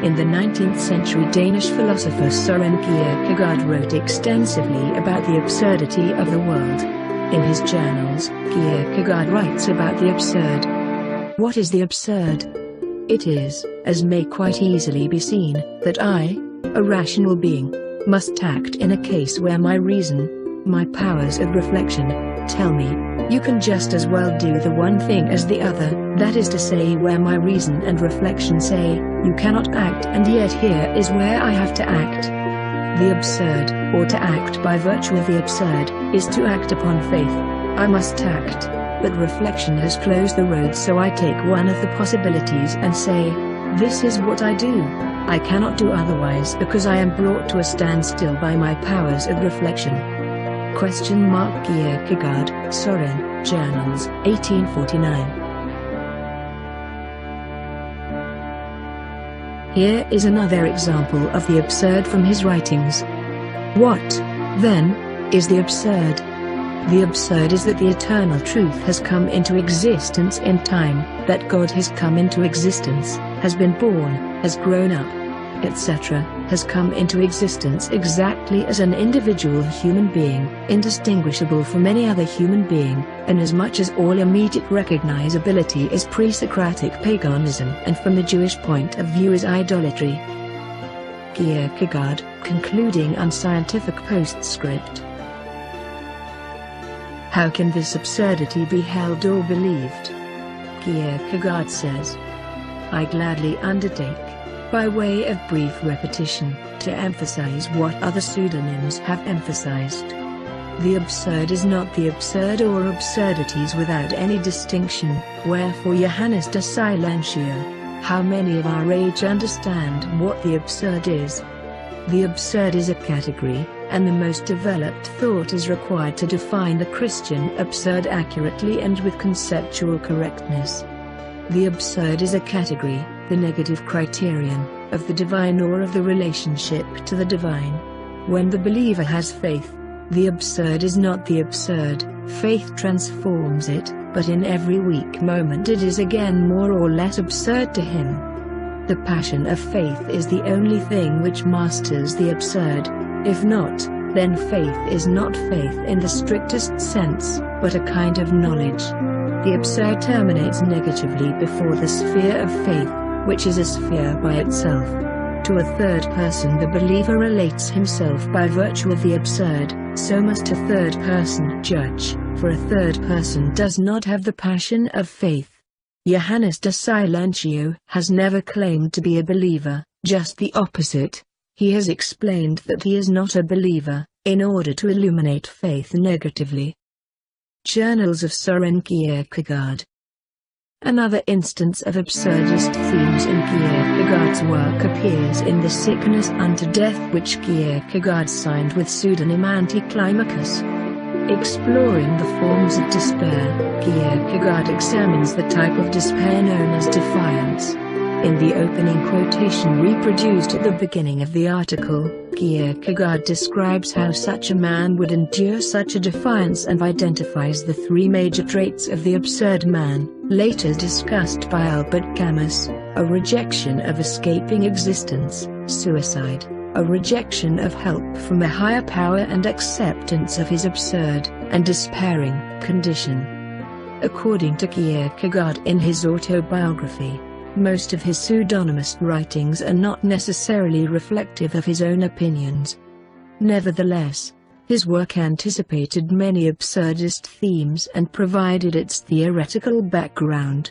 In the 19th century, Danish philosopher Søren Kierkegaard wrote extensively about the absurdity of the world. In his journals, Kierkegaard writes about the absurd. What is the absurd? It is, as may quite easily be seen, that I, a rational being, must act in a case where my reason, my powers of reflection, tell me, you can just as well do the one thing as the other, that is to say where my reason and reflection say, you cannot act, and yet here is where I have to act. The absurd, or to act by virtue of the absurd, is to act upon faith. I must act, but reflection has closed the road, so I take one of the possibilities and say, this is what I do. I cannot do otherwise because I am brought to a standstill by my powers of reflection. Kierkegaard, Søren, Journals, 1849. Here is another example of the absurd from his writings. What, then, is the absurd? The absurd is that the eternal truth has come into existence in time, that God has come into existence, has been born, has grown up, etc., has come into existence exactly as an individual human being, indistinguishable from any other human being, inasmuch as all immediate recognizability is pre-Socratic paganism and from the Jewish point of view is idolatry. Kierkegaard, concluding unscientific postscript. How can this absurdity be held or believed? Kierkegaard says, I gladly undertake, by way of brief repetition, to emphasize what other pseudonyms have emphasized. The absurd is not the absurd or absurdities without any distinction, wherefore Johannes de Silentio. How many of our age understand what the absurd is? The absurd is a category, and the most developed thought is required to define the Christian absurd accurately and with conceptual correctness. The absurd is a category, the negative criterion, of the divine or of the relationship to the divine. When the believer has faith, the absurd is not the absurd, faith transforms it, but in every weak moment it is again more or less absurd to him. The passion of faith is the only thing which masters the absurd. If not, then faith is not faith in the strictest sense, but a kind of knowledge. The absurd terminates negatively before the sphere of faith, which is a sphere by itself. To a third person the believer relates himself by virtue of the absurd, so must a third person judge, for a third person does not have the passion of faith. Johannes de Silentio has never claimed to be a believer, just the opposite. He has explained that he is not a believer, in order to illuminate faith negatively. Journals of Søren Kierkegaard. Another instance of absurdist themes in Kierkegaard's work appears in The Sickness Unto Death, which Kierkegaard signed with pseudonym Anticlimacus. Exploring the forms of despair, Kierkegaard examines the type of despair known as defiance. In the opening quotation reproduced at the beginning of the article, Kierkegaard describes how such a man would endure such a defiance and identifies the three major traits of the absurd man, later discussed by Albert Camus: a rejection of escaping existence, suicide, a rejection of help from a higher power and acceptance of his absurd, and despairing, condition. According to Kierkegaard in his autobiography, most of his pseudonymous writings are not necessarily reflective of his own opinions. Nevertheless, his work anticipated many absurdist themes and provided its theoretical background.